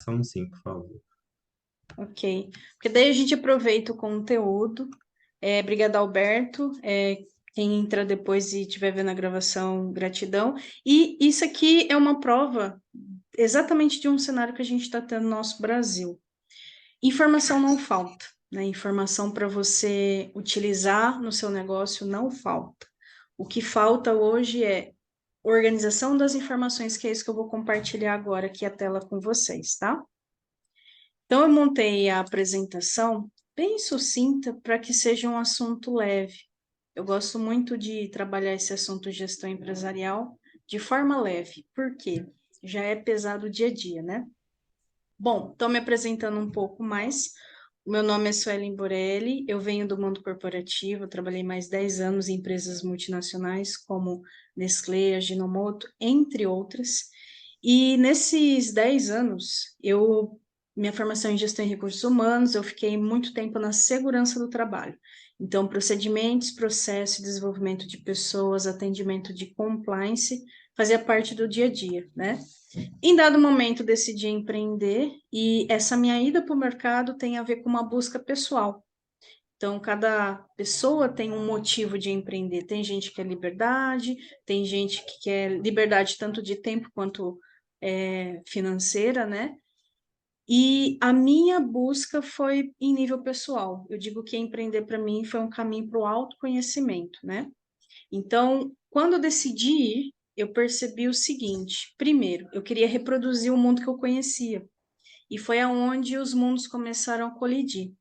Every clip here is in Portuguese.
Vamos sim, por favor. Ok. Porque daí a gente aproveita o conteúdo. Obrigada, Alberto. Quem entra depois e estiver vendo a gravação, gratidão. E isso aqui é uma prova exatamente de um cenário que a gente está tendo no nosso Brasil. Informação não falta, né? Informação para você utilizar no seu negócio não falta. O que falta hoje é organização das informações, que é isso que eu vou compartilhar agora aqui a tela com vocês, tá? Então, eu montei a apresentação bem sucinta para que seja um assunto leve. Eu gosto muito de trabalhar esse assunto gestão empresarial de forma leve, porque já é pesado o dia a dia, né? Bom, estou me apresentando um pouco mais. Meu nome é Suelen Borelli, eu venho do mundo corporativo, trabalhei mais 10 anos em empresas multinacionais como Nestlé, Ajinomoto, entre outras. E nesses 10 anos, minha formação em gestão em recursos humanos, eu fiquei muito tempo na segurança do trabalho. Então, procedimentos, processo, desenvolvimento de pessoas, atendimento de compliance, fazia parte do dia a dia, né? Em dado momento, decidi empreender e essa minha ida para o mercado tem a ver com uma busca pessoal. Então, cada pessoa tem um motivo de empreender. Tem gente que quer liberdade, tem gente que quer liberdade tanto de tempo quanto financeira, né? E a minha busca foi em nível pessoal. Eu digo que empreender para mim foi um caminho para o autoconhecimento, né? Então, quando eu decidi ir, eu percebi o seguinte: primeiro, eu queria reproduzir o mundo que eu conhecia, e foi aonde os mundos começaram a colidir.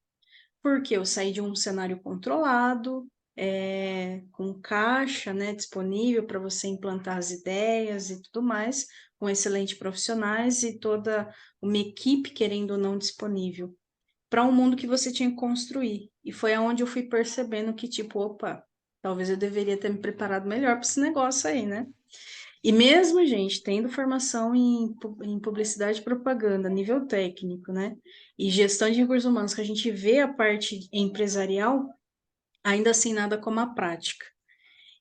Porque eu saí de um cenário controlado, com caixa, né, disponível para você implantar as ideias e tudo mais, com excelentes profissionais e toda uma equipe, querendo ou não, disponível, para um mundo que você tinha que construir. E foi aonde eu fui percebendo que, tipo, opa, talvez eu deveria ter me preparado melhor para esse negócio aí, né? E mesmo, gente, tendo formação em publicidade e propaganda, nível técnico, né? E gestão de recursos humanos, que a gente vê a parte empresarial, ainda assim nada como a prática.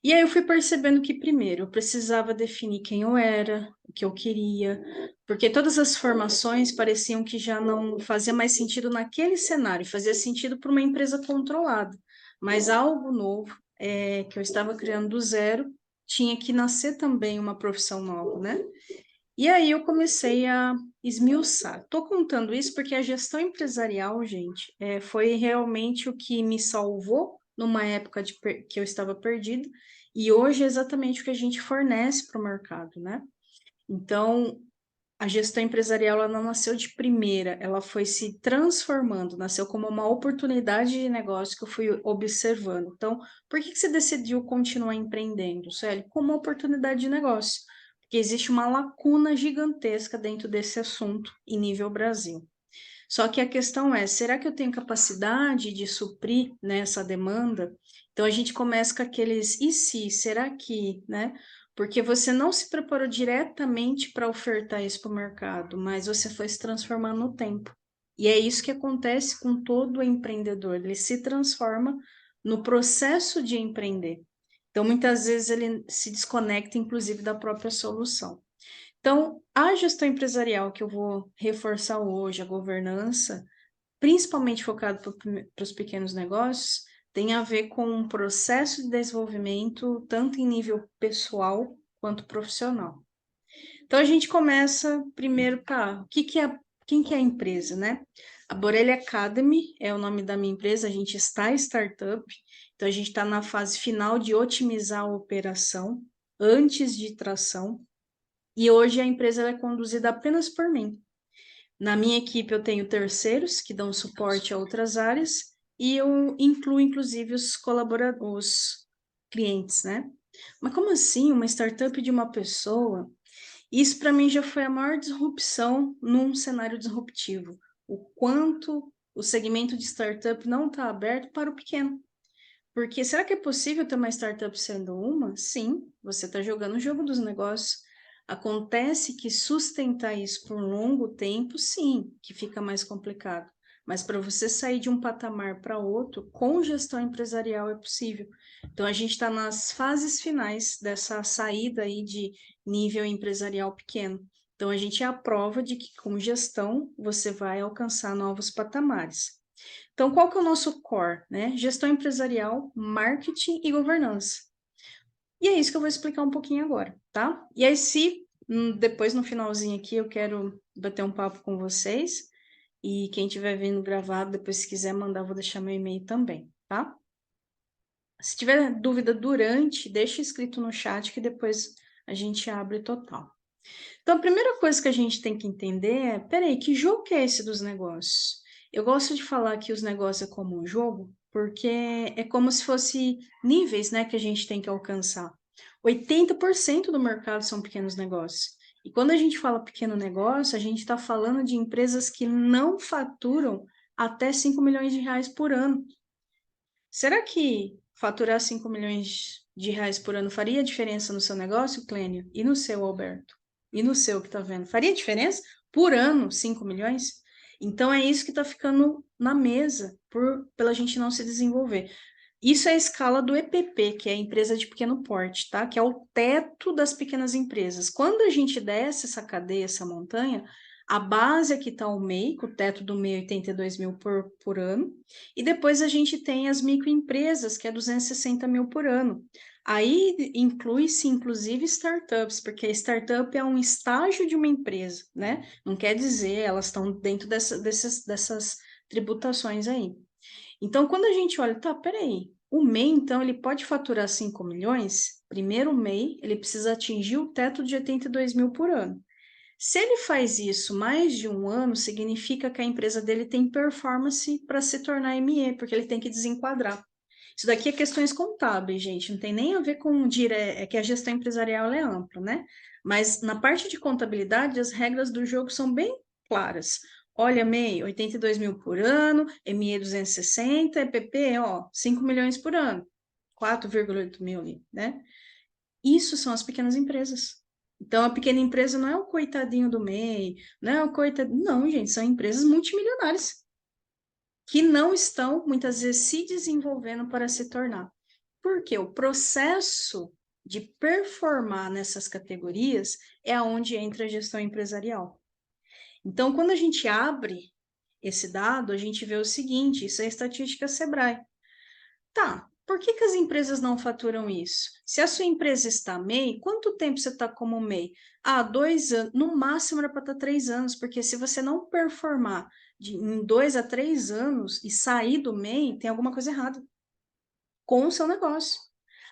E aí eu fui percebendo que, primeiro, eu precisava definir quem eu era, o que eu queria, porque todas as formações pareciam que já não fazia mais sentido naquele cenário, fazia sentido para uma empresa controlada, mas algo novo, que eu estava criando do zero, tinha que nascer também uma profissão nova, né? E aí eu comecei a esmiuçar. Estou contando isso porque a gestão empresarial, gente, foi realmente o que me salvou numa época que eu estava perdida, e hoje é exatamente o que a gente fornece para o mercado, né? Então, a gestão empresarial ela não nasceu de primeira, ela foi se transformando, nasceu como uma oportunidade de negócio que eu fui observando. Então, por que que você decidiu continuar empreendendo, Célio? Como uma oportunidade de negócio, porque existe uma lacuna gigantesca dentro desse assunto em nível Brasil. Só que a questão é, será que eu tenho capacidade de suprir, né, essa demanda? Então a gente começa com aqueles e se, será que, né? Porque você não se preparou diretamente para ofertar isso para o mercado, mas você foi se transformando no tempo. E é isso que acontece com todo empreendedor, ele se transforma no processo de empreender. Então muitas vezes ele se desconecta, inclusive, da própria solução. Então, a gestão empresarial que eu vou reforçar hoje, a governança, principalmente focado para os pequenos negócios, tem a ver com um processo de desenvolvimento tanto em nível pessoal quanto profissional. Então, a gente começa primeiro, tá, quem que é a empresa, né? A Borelli Academy é o nome da minha empresa, a gente está startup, então a gente está na fase final de otimizar a operação antes de tração. E hoje a empresa ela é conduzida apenas por mim. Na minha equipe eu tenho terceiros que dão suporte a outras áreas e eu incluo inclusive os colaboradores, os clientes, né? Mas como assim uma startup de uma pessoa? Isso para mim já foi a maior disrupção num cenário disruptivo. O quanto o segmento de startup não está aberto para o pequeno. Porque será que é possível ter uma startup sendo uma? Sim, você está jogando o jogo dos negócios. Acontece que sustentar isso por um longo tempo, sim, que fica mais complicado. Mas para você sair de um patamar para outro, com gestão empresarial é possível. Então a gente está nas fases finais dessa saída aí de nível empresarial pequeno. Então, a gente é a prova de que com gestão você vai alcançar novos patamares. Então, qual que é o nosso core, né? Gestão empresarial, marketing e governança. E é isso que eu vou explicar um pouquinho agora, tá? E aí, se depois no finalzinho aqui eu quero bater um papo com vocês, e quem estiver vendo gravado, depois se quiser mandar, eu vou deixar meu e-mail também, tá? Se tiver dúvida durante, deixa escrito no chat que depois a gente abre total. Então, a primeira coisa que a gente tem que entender é, peraí, que jogo que é esse dos negócios? Eu gosto de falar que os negócios é como um jogo, porque é como se fosse níveis, né, que a gente tem que alcançar. 80% do mercado são pequenos negócios. E quando a gente fala pequeno negócio, a gente está falando de empresas que não faturam até 5 milhões de reais por ano. Será que faturar 5 milhões de reais por ano faria diferença no seu negócio, Clênio? E no seu, Alberto? E no seu que está vendo? Faria diferença? Por ano, 5 milhões? Então é isso que está ficando na mesa pela gente não se desenvolver. Isso é a escala do EPP, que é a empresa de pequeno porte, tá? Que é o teto das pequenas empresas. Quando a gente desce essa cadeia, essa montanha, a base aqui está o MEI, com o teto do MEI 82 mil por ano, e depois a gente tem as microempresas, que é 260 mil por ano. Aí inclui-se, inclusive, startups, porque startup é um estágio de uma empresa, né? Não quer dizer, elas estão dentro dessas tributações aí. Então, quando a gente olha, tá, peraí, o MEI, então, ele pode faturar 5 milhões? Primeiro MEI, ele precisa atingir o teto de 82 mil por ano. Se ele faz isso mais de um ano, significa que a empresa dele tem performance para se tornar ME, porque ele tem que desenquadrar. Isso daqui é questões contábeis, gente, não tem nem a ver com é que a gestão empresarial é ampla, né? Mas na parte de contabilidade, as regras do jogo são bem claras. Olha, MEI, 82 mil por ano, ME 260, EPP, ó, 5 milhões por ano, 4,8 mil ali, né? Isso são as pequenas empresas. Então, a pequena empresa não é o coitadinho do MEI, não é o coitadinho. Não, gente, são empresas multimilionárias que não estão, muitas vezes, se desenvolvendo para se tornar. Porque o processo de performar nessas categorias é onde entra a gestão empresarial. Então, quando a gente abre esse dado, a gente vê o seguinte: isso é estatística Sebrae. Tá, por que que as empresas não faturam isso? Se a sua empresa está MEI, quanto tempo você está como MEI? Ah, 2 anos, no máximo era para estar 3 anos, porque se você não performar em 2 a 3 anos e sair do MEI, tem alguma coisa errada com o seu negócio.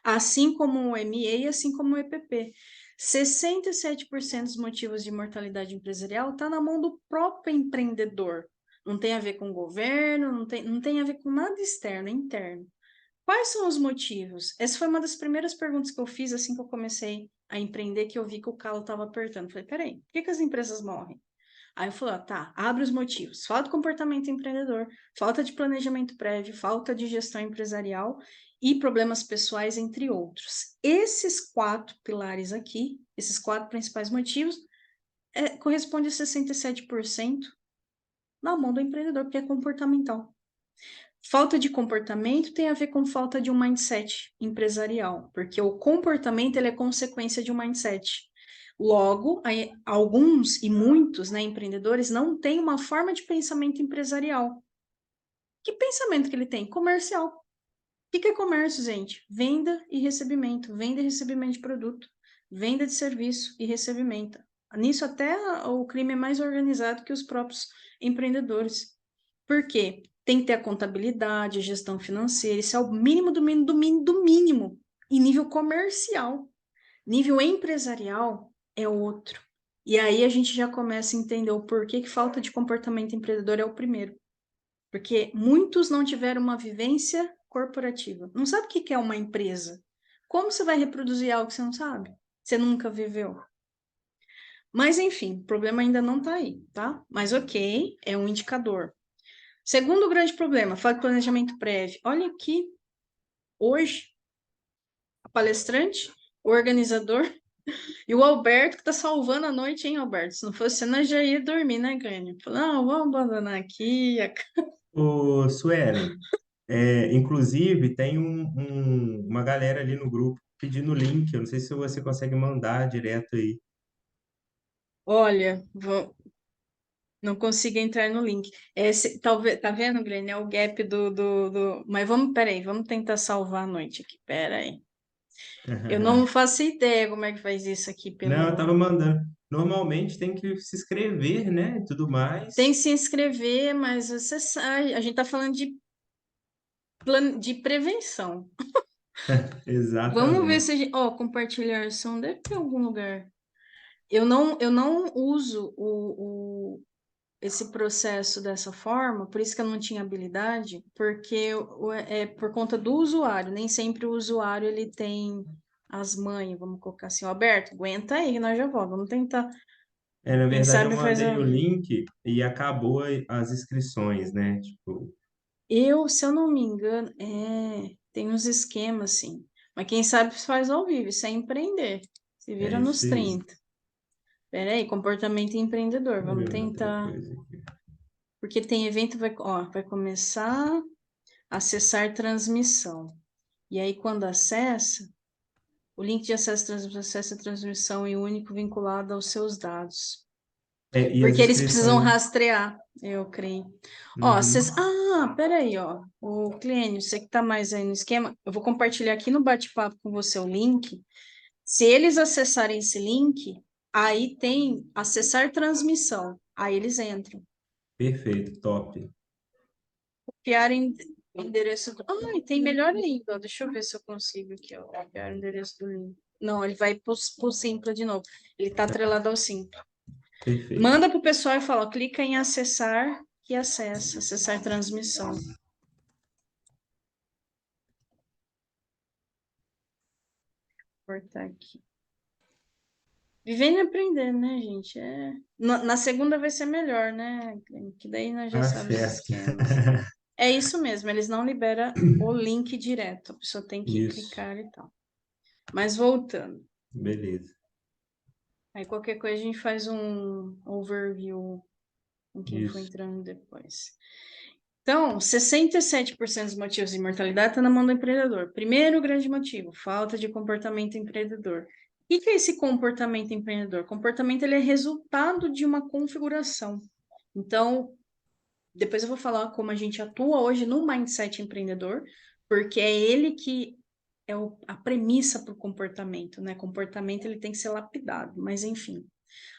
Assim como o ME e assim como o EPP. 67% dos motivos de mortalidade empresarial está na mão do próprio empreendedor. Não tem a ver com o governo, não tem a ver com nada externo, é interno. Quais são os motivos? Essa foi uma das primeiras perguntas que eu fiz assim que eu comecei a empreender, que eu vi que o calo estava apertando. Falei, peraí, por que que as empresas morrem? Aí eu falei, ó, tá, abre os motivos. Falta de comportamento empreendedor, falta de planejamento prévio, falta de gestão empresarial e problemas pessoais, entre outros. Esses 4 pilares aqui, esses 4 principais motivos, corresponde a 67% na mão do empreendedor, porque é comportamental. Falta de comportamento tem a ver com falta de um mindset empresarial, porque o comportamento ele é consequência de um mindset. Logo, alguns e muitos, né, empreendedores não têm uma forma de pensamento empresarial. Que pensamento que ele tem? Comercial. O que é comércio, gente? Venda e recebimento. Venda e recebimento de produto. Venda de serviço e recebimento. Nisso até o crime é mais organizado que os próprios empreendedores. Por quê? Tem que ter a contabilidade, a gestão financeira, isso é o mínimo do mínimo do mínimo do mínimo. E nível comercial. Nível empresarial é outro. E aí a gente já começa a entender o porquê que falta de comportamento empreendedor é o primeiro. Porque muitos não tiveram uma vivência corporativa. Não sabe o que é uma empresa. Como você vai reproduzir algo que você não sabe? Você nunca viveu. Mas enfim, o problema ainda não está aí, tá? Mas ok, é um indicador. Segundo grande problema, falta de planejamento prévio. Olha aqui, hoje, a palestrante, o organizador e o Alberto que tá salvando a noite, hein, Alberto? Se não fosse você, nós já ia dormir, né, Grêmio? Falou, não, vamos abandonar aqui. Ô, Suelen, inclusive tem uma galera ali no grupo pedindo link. Eu não sei se você consegue mandar direto aí. Olha, não consigo entrar no link. Talvez, tá vendo, Glenn? É o gap Mas peraí, vamos tentar salvar a noite aqui. Peraí. Eu não faço ideia como é que faz isso aqui Não, eu tava pelo. mandando. Normalmente tem que se inscrever, né? E tudo Tem mais. que se inscrever, mas você sabe, a gente tá falando de prevenção. Vamos ver se Exatamente. a gente. Ó, compartilhar som deve ter em algum lugar. Eu não uso esse processo dessa forma, por isso que eu não tinha habilidade, porque é por conta do usuário. Nem sempre o usuário ele tem as manhas, vamos colocar assim, ó, Alberto, aguenta aí que nós já voltamos. Vamos tentar. É, na Quem verdade, eu sabe faz mandei a. o link e acabou as inscrições, né? Tipo, Se eu não me engano, tem uns esquemas assim. Mas quem sabe faz ao vivo, sem empreender. Se é vira isso nos aí. 30. Peraí, comportamento empreendedor. Deixa eu Vamos ver uma outra tentar. coisa aqui. Porque tem evento, vai começar a acessar transmissão. E aí, quando acessa, o link de acesso à transmissão acessa a transmissão e único vinculado aos seus dados. É, e as Porque eles precisam inscrições. rastrear, eu creio. Ó, Uhum. peraí, ó. O Clênio, você que tá mais aí no esquema, eu vou compartilhar aqui no bate-papo com você o link. Se eles acessarem esse link, aí tem acessar transmissão. Aí eles entram. Perfeito, top. Copiar endereço do. Ah, e tem melhor ainda. Ó. Deixa eu ver se eu consigo aqui, ó. Copiar o endereço do link. Não, ele vai pro Simpla de novo. Ele tá atrelado ao Simpla. Perfeito. Manda pro pessoal e fala, ó, clica em acessar e acessa, acessar transmissão. Vou cortar aqui. Vivendo e aprendendo, né, gente? Na segunda vai ser melhor, né? Que daí nós já A sabemos os festa. esquemas. É isso mesmo, eles não liberam o link direto. A pessoa tem que Isso. clicar e tal. Mas voltando. Beleza. Aí qualquer coisa a gente faz um overview com quem for Isso. entrando depois. Então, 67% dos motivos de mortalidade está na mão do empreendedor. Primeiro grande motivo, falta de comportamento empreendedor. O que é esse comportamento empreendedor? Comportamento ele é resultado de uma configuração. Então, depois eu vou falar como a gente atua hoje no mindset empreendedor, porque é ele que é a premissa para o comportamento, né? Comportamento ele tem que ser lapidado, mas enfim.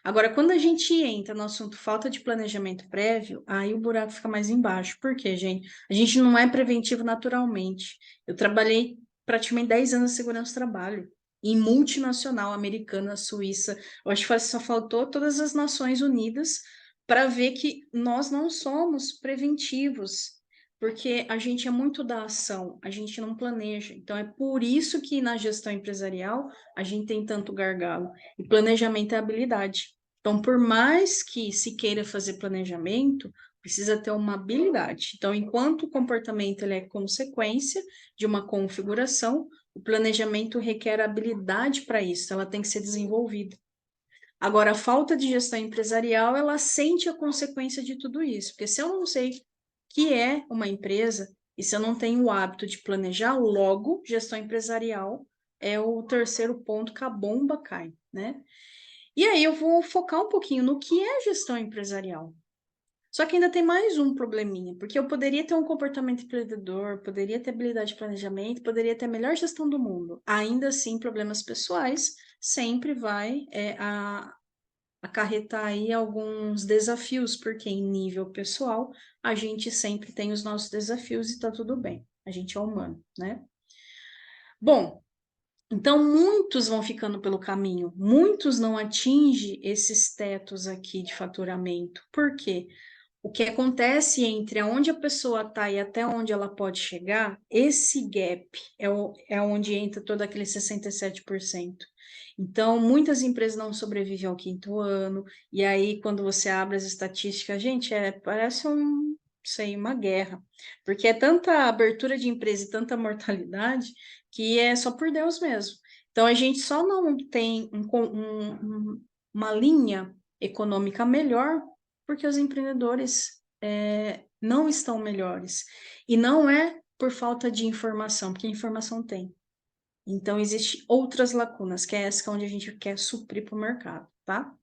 Agora, quando a gente entra no assunto falta de planejamento prévio, aí o buraco fica mais embaixo. Por quê, gente? A gente não é preventivo naturalmente. Eu trabalhei praticamente 10 anos de segurança do trabalho, em multinacional, americana, suíça. Eu acho que só faltou todas as Nações Unidas para ver que nós não somos preventivos. Porque a gente é muito da ação, a gente não planeja. Então, é por isso que na gestão empresarial a gente tem tanto gargalo. E planejamento é habilidade. Então, por mais que se queira fazer planejamento, precisa ter uma habilidade. Então, enquanto o comportamento ele é consequência de uma configuração, o planejamento requer habilidade para isso, ela tem que ser desenvolvida. Agora, a falta de gestão empresarial, ela sente a consequência de tudo isso, porque se eu não sei o que é uma empresa e se eu não tenho o hábito de planejar, logo, gestão empresarial é o terceiro ponto que a bomba cai, né? E aí eu vou focar um pouquinho no que é gestão empresarial. Só que ainda tem mais um probleminha, porque eu poderia ter um comportamento empreendedor, poderia ter habilidade de planejamento, poderia ter a melhor gestão do mundo. Ainda assim, problemas pessoais sempre vai acarretar aí alguns desafios, porque em nível pessoal a gente sempre tem os nossos desafios e tá tudo bem. A gente é humano, né? Bom, então, muitos vão ficando pelo caminho, muitos não atingem esses tetos aqui de faturamento. Por quê? O que acontece entre onde a pessoa está e até onde ela pode chegar, esse gap é onde entra todo aquele 67%. Então, muitas empresas não sobrevivem ao quinto ano, e aí, quando você abre as estatísticas, gente, parece sei, uma guerra, porque é tanta abertura de empresa e tanta mortalidade que é só por Deus mesmo. Então, a gente só não tem uma linha econômica melhor porque os empreendedores não estão melhores. E não é por falta de informação, porque informação tem. Então, existem outras lacunas, que é essa que é onde a gente quer suprir para o mercado, tá?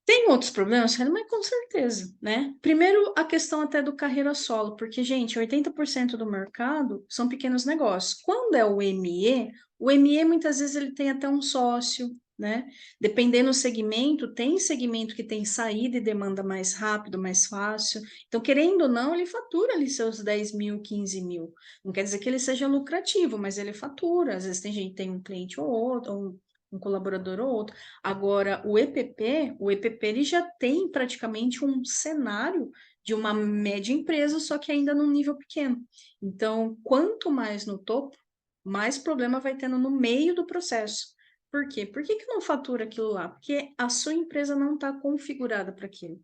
Tem outros problemas, Kelly, mas com certeza, né? Primeiro, a questão até do carreira solo, porque, gente, 80% do mercado são pequenos negócios. Quando é o ME muitas vezes ele tem até um sócio, né? Dependendo do segmento, tem segmento que tem saída e demanda mais rápido, mais fácil. Então, querendo ou não, ele fatura ali seus 10 mil, 15 mil. Não quer dizer que ele seja lucrativo, mas ele fatura. Às vezes tem gente que tem um cliente ou outro, ou um colaborador ou outro. Agora, o EPP ele já tem praticamente um cenário de uma média empresa, só que ainda num nível pequeno. Então, quanto mais no topo, mais problema vai tendo no meio do processo. Por quê? Por que que não fatura aquilo lá? Porque a sua empresa não está configurada para aquilo.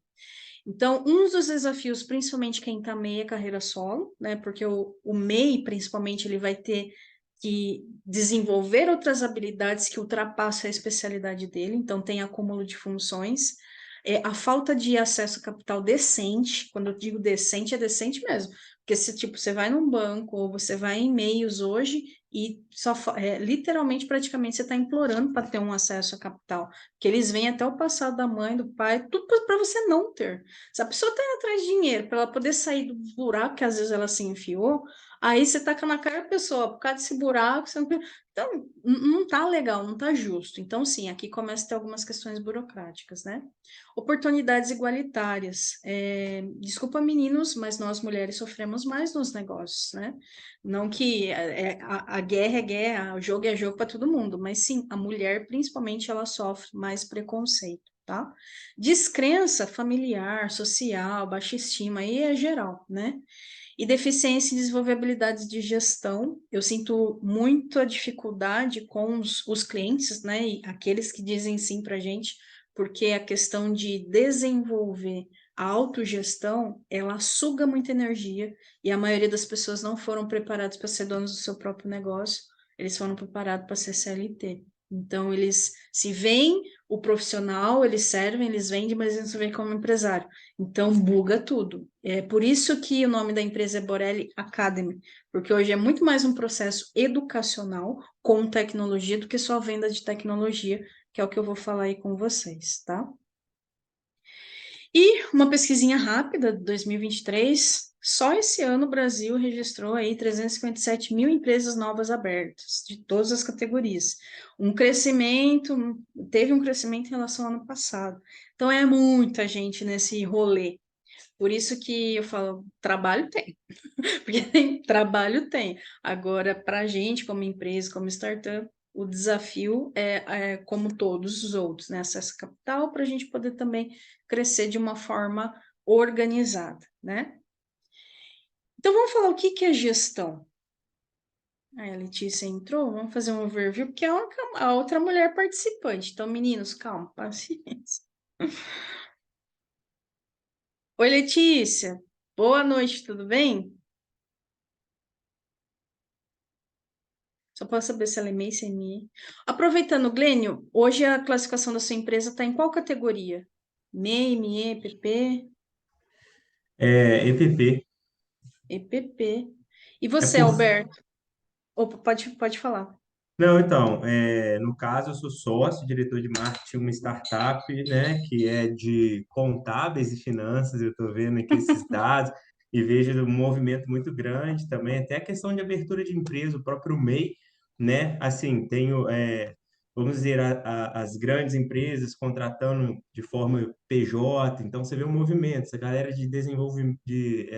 Então, um dos desafios, principalmente quem está meia carreira solo, né? Porque o MEI, principalmente, ele vai ter que desenvolver outras habilidades que ultrapassam a especialidade dele, então tem acúmulo de funções. A falta de acesso a capital decente, quando eu digo decente, é decente mesmo. Porque se tipo, você vai num banco ou você vai em meios hoje e literalmente, praticamente, você está implorando para ter um acesso a capital. Que eles veem até o passado da mãe, do pai, tudo para você não ter. Se a pessoa está indo atrás de dinheiro para ela poder sair do buraco que às vezes ela se enfiou, aí você taca na cara da pessoa, por causa desse buraco, você não... Então, não tá legal, não tá justo. Então, sim, aqui começa a ter algumas questões burocráticas, né? Oportunidades igualitárias. Desculpa, meninos, mas nós mulheres sofremos mais nos negócios, né? Não que a guerra é guerra, o jogo é jogo para todo mundo, mas sim, a mulher, principalmente, ela sofre mais preconceito, tá? Descrença familiar, social, baixa estima, aí é geral, né? E deficiência em desenvolver habilidades de gestão. Eu sinto muita dificuldade com os clientes, né? E aqueles que dizem sim para a gente, porque a questão de desenvolver a autogestão, ela suga muita energia e a maioria das pessoas não foram preparadas para ser donos do seu próprio negócio, eles foram preparados para ser CLT. Então, eles se veem o profissional, eles servem, eles vendem, mas eles não se veem como empresário. Então, buga tudo. É por isso que o nome da empresa é Borelli Academy, porque hoje é muito mais um processo educacional com tecnologia do que só venda de tecnologia, que é o que eu vou falar aí com vocês, tá? E uma pesquisinha rápida de 2023, só esse ano o Brasil registrou aí 357 mil empresas novas abertas, de todas as categorias. Teve um crescimento em relação ao ano passado. Então é muita gente nesse rolê. Por isso que eu falo, trabalho tem, porque trabalho tem. Agora, para a gente, como empresa, como startup, o desafio é como todos os outros, né? Acesso a capital para a gente poder também crescer de uma forma organizada, né? Então, vamos falar o que que é gestão. Aí a Letícia entrou, vamos fazer um overview, porque é a outra mulher participante. Então, meninos, calma, paciência. Oi, Letícia. Boa noite, tudo bem? Só posso saber se ela é MEI, se é ME. Aproveitando, Glênio, hoje a classificação da sua empresa está em qual categoria? MEI, ME, EPP? EPP. EPP. E É você, por... Alberto? Opa, pode falar. Não, então, no caso, eu sou sócio, diretor de marketing de uma startup, né, que é de contábeis e finanças. Eu estou vendo aqui esses dados e vejo um movimento muito grande também, até a questão de abertura de empresa, o próprio MEI, né, assim, vamos dizer, as grandes empresas contratando de forma PJ, então você vê um movimento, essa galera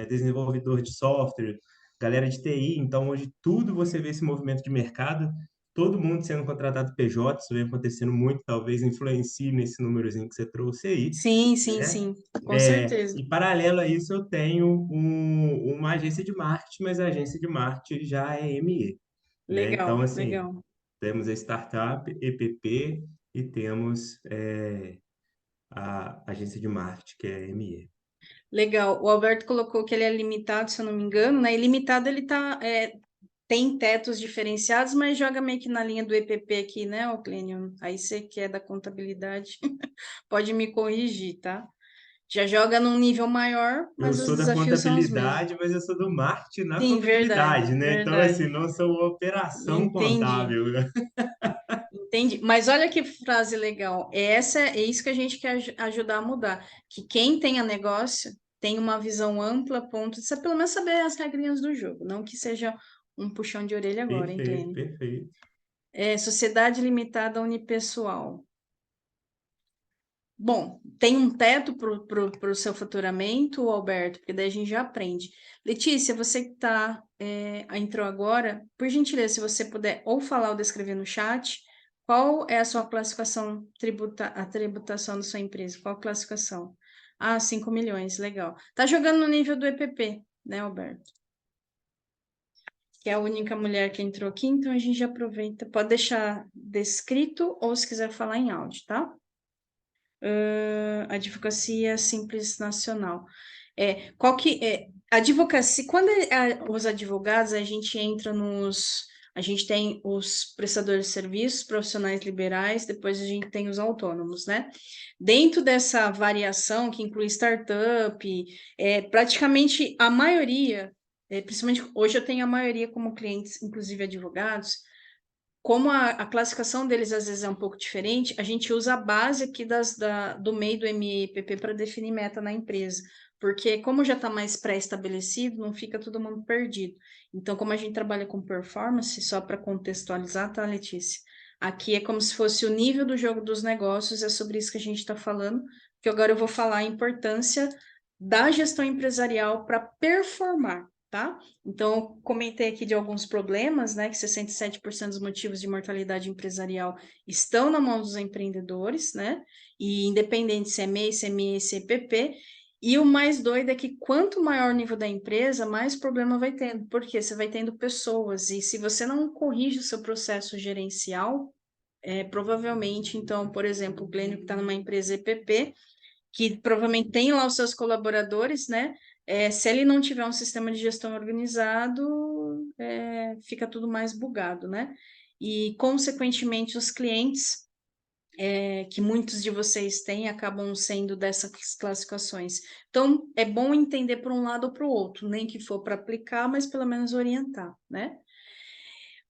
desenvolvedor de software, galera de TI, então hoje tudo você vê esse movimento de mercado, todo mundo sendo contratado PJ, isso vem acontecendo muito, talvez influencie nesse númerozinho que você trouxe aí, Sim, sim, né? sim, com certeza. E paralelo a isso, eu tenho uma agência de marketing, mas a agência de marketing já é ME, né? Então, Legal, assim, legal. temos a startup, EPP, e temos a agência de marketing, que é ME. Legal. O Alberto colocou que ele é limitado, se eu não me engano, né? E limitado tem tetos diferenciados, mas joga meio que na linha do EPP aqui, né, Oclênio? Aí você que é da contabilidade, pode me corrigir, tá? Já joga num nível maior, Eu mas os sou da desafios são os mesmos. contabilidade, mas eu sou do marketing na Sim, verdade, contabilidade, né? Então, verdade. assim, não sou operação Entendi, contábil, né? Entendi. Mas olha que frase legal. É isso que a gente quer ajudar a mudar. Que quem tenha negócio tem uma visão ampla, a ponto de pelo menos saber as regrinhas do jogo. Não que seja um puxão de orelha agora, hein, Perfeito, Glênio? perfeito. Sociedade limitada unipessoal. Bom, tem um teto para o seu faturamento, Alberto? Porque daí a gente já aprende. Letícia, você que entrou agora, por gentileza, se você puder ou falar ou descrever no chat, qual é a sua classificação, a tributação da sua empresa? Qual a classificação? Ah, 5 milhões, legal. Tá jogando no nível do EPP, né, Alberto? Que é a única mulher que entrou aqui, então a gente já aproveita. Pode deixar descrito ou se quiser falar em áudio, tá? Advocacia Simples Nacional. Qual que é? Advocacia, quando os advogados, a gente entra a gente tem os prestadores de serviços, profissionais liberais, depois a gente tem os autônomos, né? Dentro dessa variação, que inclui startup, praticamente a maioria, principalmente hoje eu tenho a maioria como clientes, inclusive advogados, como a classificação deles às vezes é um pouco diferente, a gente usa a base aqui do MEI do MEPP para definir meta na empresa, porque como já está mais pré-estabelecido, não fica todo mundo perdido. Então, como a gente trabalha com performance, só para contextualizar, tá, Letícia? Aqui é como se fosse o nível do jogo dos negócios, é sobre isso que a gente está falando, que agora eu vou falar a importância da gestão empresarial para performar, tá? Então, comentei aqui de alguns problemas, né? Que 67% dos motivos de mortalidade empresarial estão na mão dos empreendedores, né? E independente se é MEI, CMI, CPP. E o mais doido é que quanto maior o nível da empresa, mais problema vai tendo. Porque você vai tendo pessoas, e se você não corrige o seu processo gerencial, provavelmente, então, por exemplo, o Glênio que está numa empresa EPP, que provavelmente tem lá os seus colaboradores, né? Se ele não tiver um sistema de gestão organizado, fica tudo mais bugado, né? E, consequentemente, os clientes, que muitos de vocês têm, acabam sendo dessas classificações. Então, é bom entender por um lado ou para o outro, nem que for para aplicar, mas pelo menos orientar, né?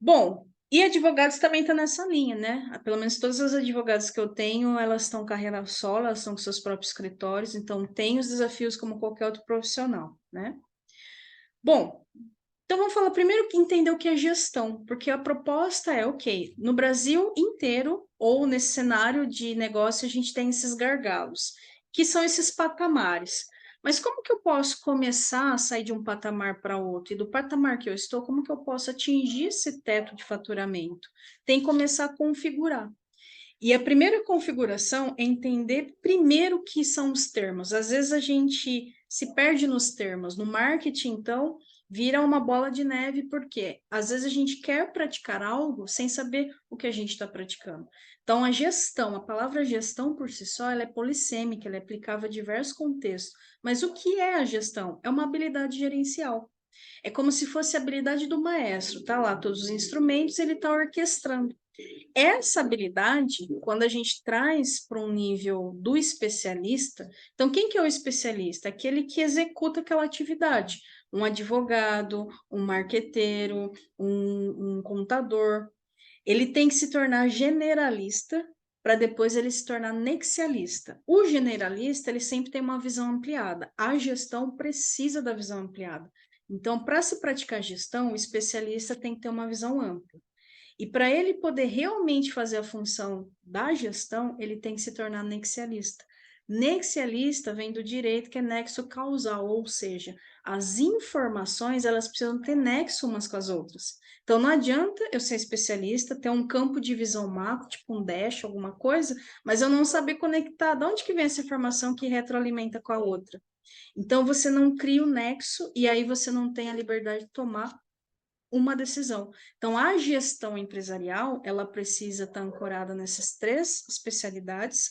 Bom, e advogados também estão nessa linha, né? Pelo menos todas as advogadas que eu tenho, elas estão carreira solo, elas estão com seus próprios escritórios, então tem os desafios como qualquer outro profissional, né? Bom, então vamos falar primeiro que entender o que é gestão, porque a proposta é, ok, no Brasil inteiro, ou nesse cenário de negócio, a gente tem esses gargalos, que são esses patamares. Mas como que eu posso começar a sair de um patamar para outro? E do patamar que eu estou, como que eu posso atingir esse teto de faturamento? Tem que começar a configurar. E a primeira configuração é entender primeiro o que são os termos. Às vezes a gente se perde nos termos. No marketing, então, vira uma bola de neve, porque às vezes a gente quer praticar algo sem saber o que a gente está praticando. Então, a palavra gestão por si só, ela é polissêmica, ela é aplicável a diversos contextos. Mas o que é a gestão? É uma habilidade gerencial. É como se fosse a habilidade do maestro. Tá lá todos os instrumentos, ele está orquestrando. Essa habilidade, quando a gente traz para um nível do especialista, então quem que é o especialista? Aquele que executa aquela atividade. Um advogado, um marqueteiro, um contador. Ele tem que se tornar generalista para depois ele se tornar nexialista. O generalista, ele sempre tem uma visão ampliada. A gestão precisa da visão ampliada. Então, para se praticar gestão, o especialista tem que ter uma visão ampla. E para ele poder realmente fazer a função da gestão, ele tem que se tornar nexialista. Nexialista vem do direito que é nexo causal, ou seja, as informações elas precisam ter nexo umas com as outras. Então não adianta eu ser especialista, ter um campo de visão macro, tipo um dash, alguma coisa, mas eu não saber conectar. De onde que vem essa informação que retroalimenta com a outra? Então você não cria o nexo e aí você não tem a liberdade de tomar uma decisão. Então, a gestão empresarial, ela precisa estar ancorada nessas três especialidades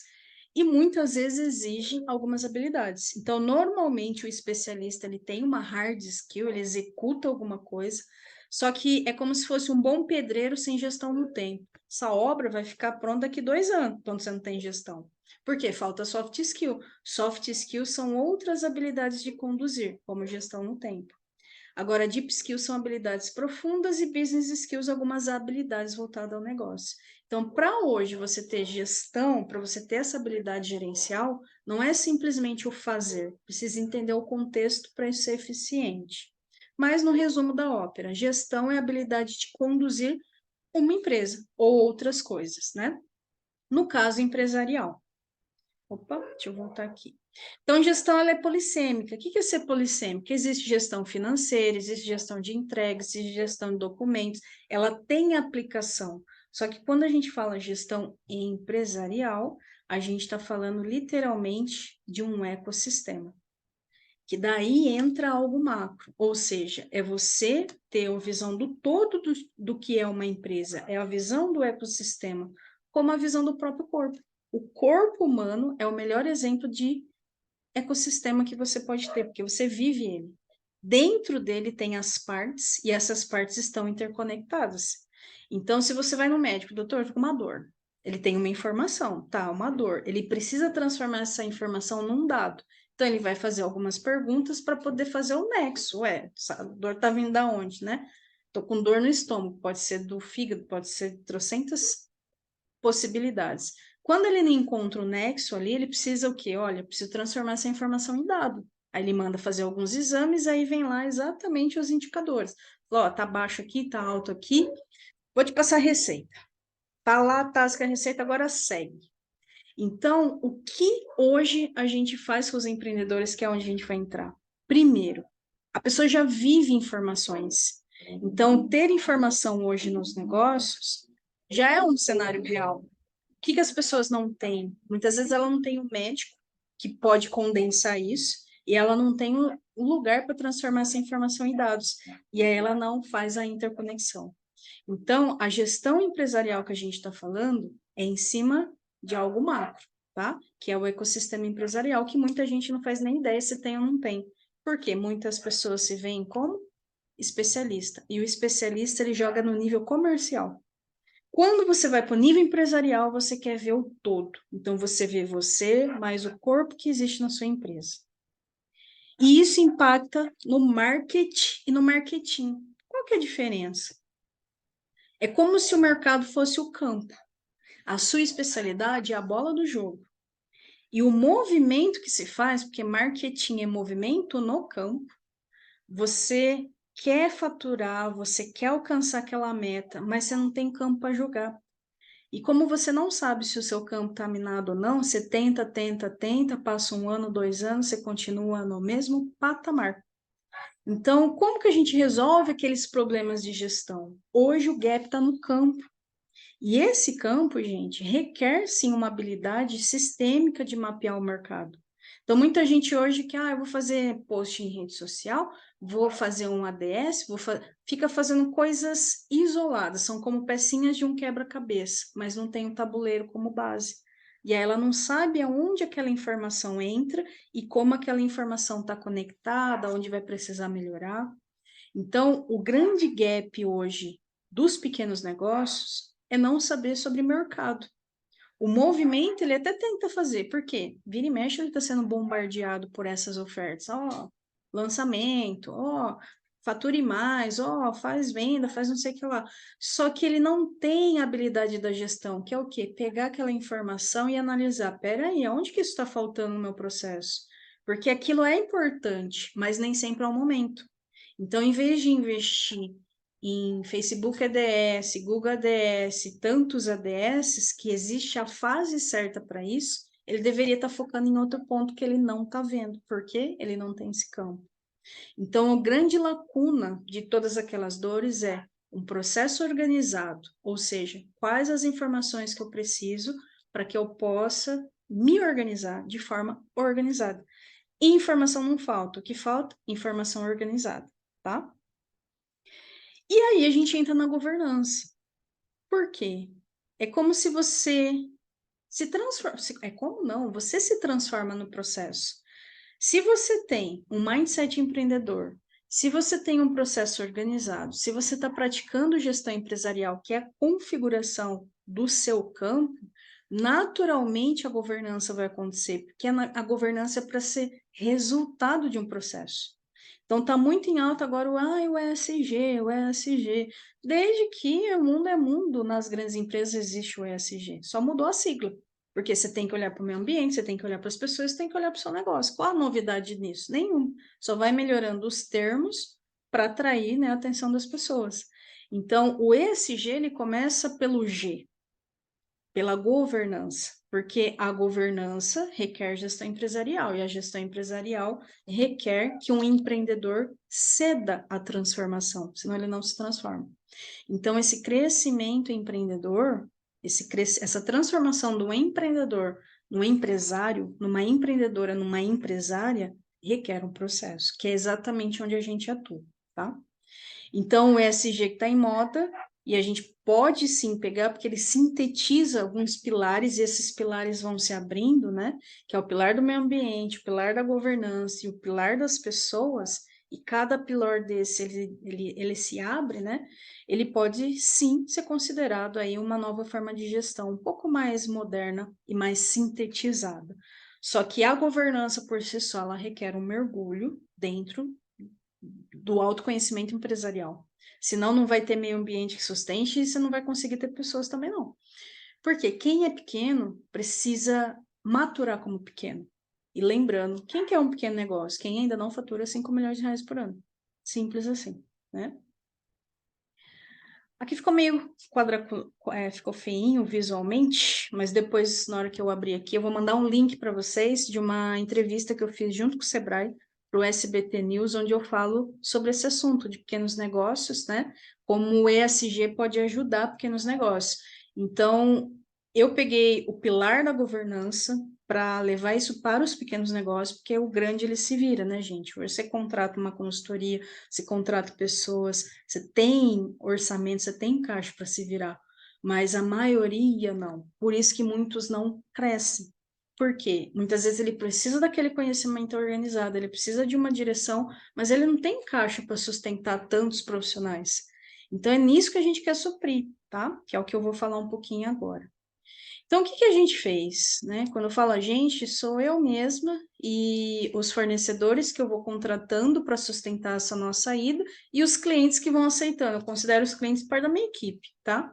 e muitas vezes exige algumas habilidades. Então, normalmente o especialista ele tem uma hard skill, ele executa alguma coisa, só que é como se fosse um bom pedreiro sem gestão no tempo. Essa obra vai ficar pronta daqui 2 anos, quando você não tem gestão. Por quê? Falta soft skill. Soft skills são outras habilidades de conduzir, como gestão no tempo. Agora, deep skills são habilidades profundas e business skills, algumas habilidades voltadas ao negócio. Então, para hoje você ter gestão, para você ter essa habilidade gerencial, não é simplesmente o fazer, precisa entender o contexto para isso ser eficiente. Mas, no resumo da ópera, gestão é a habilidade de conduzir uma empresa ou outras coisas, né? No caso empresarial. Opa, deixa eu voltar aqui. Então, gestão ela é polissêmica. O que é ser polissêmica? Existe gestão financeira, existe gestão de entregas, existe gestão de documentos, ela tem aplicação. Só que quando a gente fala gestão empresarial, a gente está falando literalmente de um ecossistema. Que daí entra algo macro, ou seja, é você ter a visão do todo do que é uma empresa, é a visão do ecossistema, como a visão do próprio corpo. O corpo humano é o melhor exemplo de ecossistema que você pode ter, porque você vive ele. Dentro dele tem as partes, e essas partes estão interconectadas. Então, se você vai no médico, doutor, tô com uma dor. Ele tem uma informação, tá, uma dor. Ele precisa transformar essa informação num dado. Então, ele vai fazer algumas perguntas para poder fazer o nexo. Ué, a dor tá vindo da onde, né? Tô com dor no estômago, pode ser do fígado, pode ser trocentas possibilidades. Quando ele não encontra o nexo ali, ele precisa o quê? Olha, preciso transformar essa informação em dado. Aí ele manda fazer alguns exames, aí vem lá exatamente os indicadores. Ó, tá baixo aqui, tá alto aqui. Vou te passar a receita. Tá lá, tasca a receita, agora segue. Então, o que hoje a gente faz com os empreendedores, que é onde a gente vai entrar? Primeiro, a pessoa já vive informações. Então, ter informação hoje nos negócios já é um cenário real. O que as pessoas não têm? Muitas vezes ela não tem um médico que pode condensar isso, e ela não tem um lugar para transformar essa informação em dados. E aí ela não faz a interconexão. Então, a gestão empresarial que a gente está falando é em cima de algo macro, tá? Que é o ecossistema empresarial, que muita gente não faz nem ideia se tem ou não tem. Porque muitas pessoas se veem como especialista, e o especialista ele joga no nível comercial. Quando você vai para o nível empresarial, você quer ver o todo. Então, você vê você mais o corpo que existe na sua empresa. E isso impacta no marketing e no marketing. Qual que é a diferença? É como se o mercado fosse o campo. A sua especialidade é a bola do jogo. E o movimento que se faz, porque marketing é movimento no campo, você quer faturar, você quer alcançar aquela meta, mas você não tem campo para jogar. E como você não sabe se o seu campo está minado ou não, você tenta, passa 1 ano, 2 anos, você continua no mesmo patamar. Então, como que a gente resolve aqueles problemas de gestão? Hoje o gap está no campo. E esse campo, gente, requer sim uma habilidade sistêmica de mapear o mercado. Então, muita gente hoje que, eu vou fazer post em rede social, vou fazer um ADS, fica fazendo coisas isoladas, são como pecinhas de um quebra-cabeça, mas não tem um tabuleiro como base. E aí ela não sabe aonde aquela informação entra e como aquela informação está conectada, onde vai precisar melhorar. Então, o grande gap hoje dos pequenos negócios é não saber sobre mercado. O movimento, ele até tenta fazer, por quê? Vira e mexe, ele está sendo bombardeado por essas ofertas. Lançamento, fature mais, faz venda, faz não sei o que lá. Só que ele não tem a habilidade da gestão, que é o quê? Pegar aquela informação e analisar. Peraí, aonde que isso está faltando no meu processo? Porque aquilo é importante, mas nem sempre é o momento. Então, em vez de investir em Facebook ADS, Google ADS, tantos ADS, que existe a fase certa para isso, ele deveria estar focando em outro ponto que ele não está vendo, porque ele não tem esse campo. Então, a grande lacuna de todas aquelas dores é um processo organizado, ou seja, quais as informações que eu preciso para que eu possa me organizar de forma organizada. E informação não falta, o que falta? Informação organizada, tá? E aí a gente entra na governança. Por quê? É como se você se transforma. É como não? Você se transforma no processo. Se você tem um mindset empreendedor, se você tem um processo organizado, se você está praticando gestão empresarial, que é a configuração do seu campo, naturalmente a governança vai acontecer, porque a governança é para ser resultado de um processo. Então, está muito em alta agora o ESG, o ESG. Desde que o mundo é mundo, nas grandes empresas existe o ESG. Só mudou a sigla. Porque você tem que olhar para o meio ambiente, você tem que olhar para as pessoas, você tem que olhar para o seu negócio. Qual a novidade nisso? Nenhum. Só vai melhorando os termos para atrair, né, a atenção das pessoas. Então, o ESG, ele começa pelo G, pela governança, porque a governança requer gestão empresarial, e a gestão empresarial requer que um empreendedor ceda à transformação, senão ele não se transforma. Então, esse crescimento empreendedor, essa transformação do empreendedor no empresário, numa empreendedora, numa empresária, requer um processo, que é exatamente onde a gente atua, tá? Então, o ESG que está em moda, e a gente pode sim pegar, porque ele sintetiza alguns pilares, e esses pilares vão se abrindo, né? Que é o pilar do meio ambiente, o pilar da governança e o pilar das pessoas, e cada pilar desse, ele se abre, né? Ele pode sim ser considerado aí uma nova forma de gestão, um pouco mais moderna e mais sintetizada. Só que a governança por si só, ela requer um mergulho dentro do autoconhecimento empresarial. Senão não vai ter meio ambiente que sustente e você não vai conseguir ter pessoas também não. Porque quem é pequeno precisa maturar como pequeno. E lembrando, quem quer um pequeno negócio? Quem ainda não fatura 5 milhões de reais por ano. Simples assim, né? Aqui ficou meio ficou feinho visualmente, mas depois, na hora que eu abrir aqui, eu vou mandar um link para vocês de uma entrevista que eu fiz junto com o Sebrae para o SBT News, onde eu falo sobre esse assunto de pequenos negócios, né? Como o ESG pode ajudar pequenos negócios. Então, eu peguei o pilar da governança para levar isso para os pequenos negócios, porque o grande ele se vira, né, gente? Você contrata uma consultoria, você contrata pessoas, você tem orçamento, você tem caixa para se virar, mas a maioria não. Por isso que muitos não crescem. Por quê? Muitas vezes ele precisa daquele conhecimento organizado, ele precisa de uma direção, mas ele não tem caixa para sustentar tantos profissionais. Então é nisso que a gente quer suprir, tá? Que é o que eu vou falar um pouquinho agora. Então, o que a gente fez, né? Quando eu falo a gente, sou eu mesma e os fornecedores que eu vou contratando para sustentar essa nossa ida e os clientes que vão aceitando. Eu considero os clientes parte da minha equipe, tá?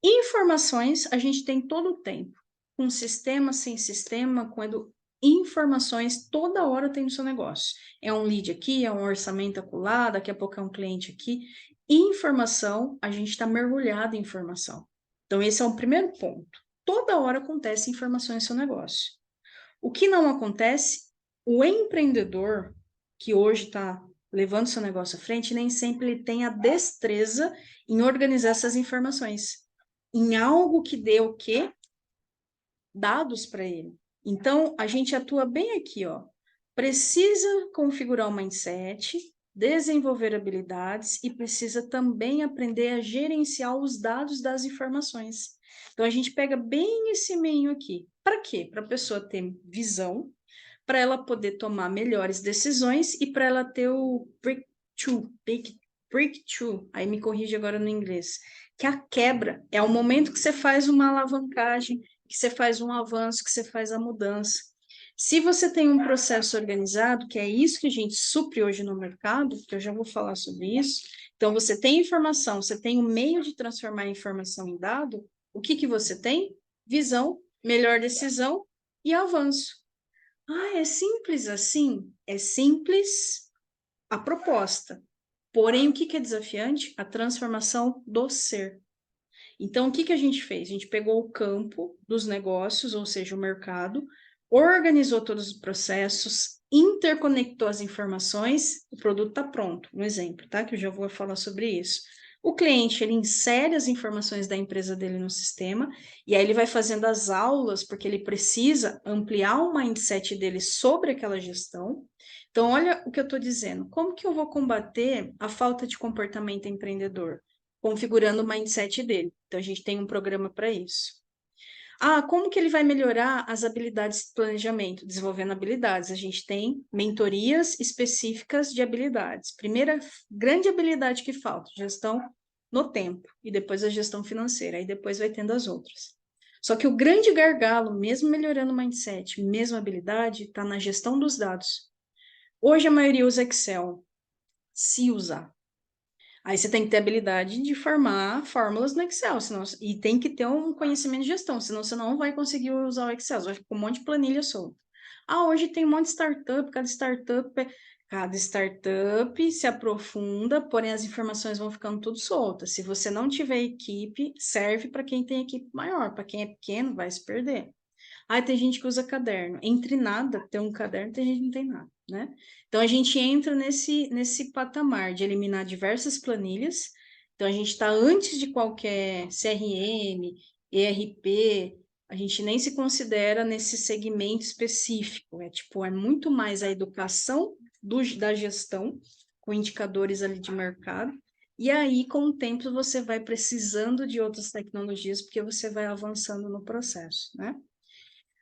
Informações a gente tem todo o tempo, com sistema, sem sistema, quando informações toda hora tem no seu negócio. É um lead aqui, é um orçamento acolá, daqui a pouco é um cliente aqui. Informação, a gente está mergulhado em informação. Então, esse é o primeiro ponto. Toda hora acontece informação em seu negócio. O que não acontece, o empreendedor que hoje está levando seu negócio à frente, nem sempre ele tem a destreza em organizar essas informações em algo que dê o quê? Dados para ele. Então, a gente atua bem aqui, ó. Precisa configurar o mindset, desenvolver habilidades e precisa também aprender a gerenciar os dados das informações. Então, a gente pega bem esse meio aqui. Para quê? Para a pessoa ter visão, para ela poder tomar melhores decisões e para ela ter o breakthrough, aí me corrige agora no inglês, que a quebra é o momento que você faz uma alavancagem, que você faz um avanço, que você faz a mudança. Se você tem um processo organizado, que é isso que a gente supre hoje no mercado, que eu já vou falar sobre isso, então você tem informação, você tem um meio de transformar a informação em dado, o que você tem? Visão, melhor decisão e avanço. Ah, é simples assim? É simples a proposta. Porém, o que é desafiante? A transformação do ser. Então, o que a gente fez? A gente pegou o campo dos negócios, ou seja, o mercado, organizou todos os processos, interconectou as informações, o produto está pronto. Um exemplo, tá? Que eu já vou falar sobre isso. O cliente, ele insere as informações da empresa dele no sistema, e aí ele vai fazendo as aulas, porque ele precisa ampliar o mindset dele sobre aquela gestão. Então, olha o que eu estou dizendo. Como que eu vou combater a falta de comportamento empreendedor? Configurando o mindset dele. Então, a gente tem um programa para isso. Ah, como que ele vai melhorar as habilidades de planejamento? Desenvolvendo habilidades. A gente tem mentorias específicas de habilidades. Primeira grande habilidade que falta, gestão no tempo, e depois a gestão financeira, aí depois vai tendo as outras. Só que o grande gargalo, mesmo melhorando o mindset, mesmo habilidade, está na gestão dos dados. Hoje a maioria usa Excel, se usar. Aí você tem que ter habilidade de formar fórmulas no Excel, senão, e tem que ter um conhecimento de gestão, senão você não vai conseguir usar o Excel, você vai ficar com um monte de planilha solta. Hoje tem um monte de startup, cada startup se aprofunda, porém as informações vão ficando tudo soltas. Se você não tiver equipe, serve para quem tem equipe maior, para quem é pequeno, vai se perder. Tem gente que usa caderno. Entre nada, tem um caderno, tem gente que não tem nada, né? Então, a gente entra nesse patamar de eliminar diversas planilhas. Então, a gente está antes de qualquer CRM, ERP, a gente nem se considera nesse segmento específico. É muito mais a educação da gestão, com indicadores ali de mercado. E aí, com o tempo, você vai precisando de outras tecnologias, porque você vai avançando no processo, né?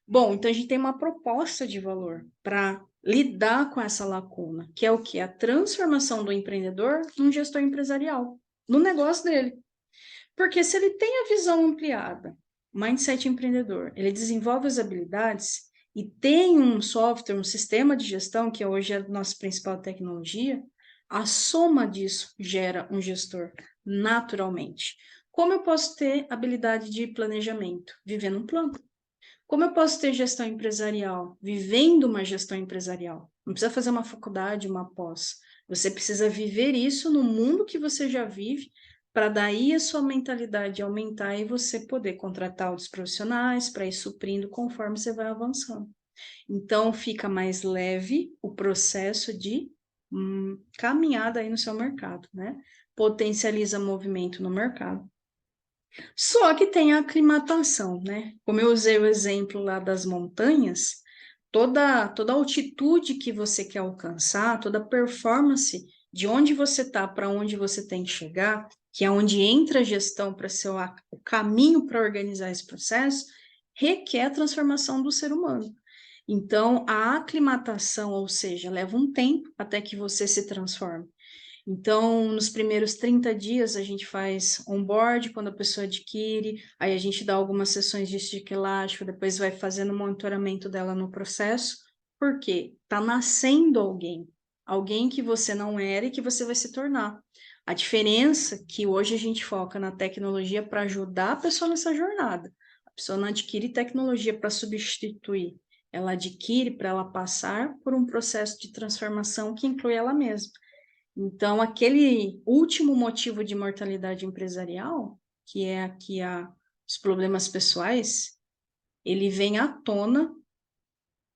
Bom, então a gente tem uma proposta de valor para lidar com essa lacuna, que é o que? A transformação do empreendedor num gestor empresarial, no negócio dele. Porque se ele tem a visão ampliada, mindset empreendedor, ele desenvolve as habilidades e tem um software, um sistema de gestão, que hoje é a nossa principal tecnologia, a soma disso gera um gestor naturalmente. Como eu posso ter habilidade de planejamento? Vivendo um plano. Como eu posso ter gestão empresarial? Vivendo uma gestão empresarial. Não precisa fazer uma faculdade, uma pós. Você precisa viver isso no mundo que você já vive, para daí a sua mentalidade aumentar e você poder contratar outros profissionais para ir suprindo conforme você vai avançando. Então, fica mais leve o processo de caminhada aí no seu mercado, né? Potencializa movimento no mercado. Só que tem a aclimatação, né? Como eu usei o exemplo lá das montanhas, toda a altitude que você quer alcançar, toda a performance de onde você está para onde você tem que chegar, que é onde entra a gestão para ser o caminho para organizar esse processo, requer a transformação do ser humano. Então, a aclimatação, ou seja, leva um tempo até que você se transforme. Então, nos primeiros 30 dias, a gente faz onboard quando a pessoa adquire, aí a gente dá algumas sessões de estica elástico, depois vai fazendo o monitoramento dela no processo, porque está nascendo alguém que você não era e que você vai se tornar. A diferença é que hoje a gente foca na tecnologia para ajudar a pessoa nessa jornada. A pessoa não adquire tecnologia para substituir, ela adquire para ela passar por um processo de transformação que inclui ela mesma. Então, aquele último motivo de mortalidade empresarial, que é aqui os problemas pessoais, ele vem à tona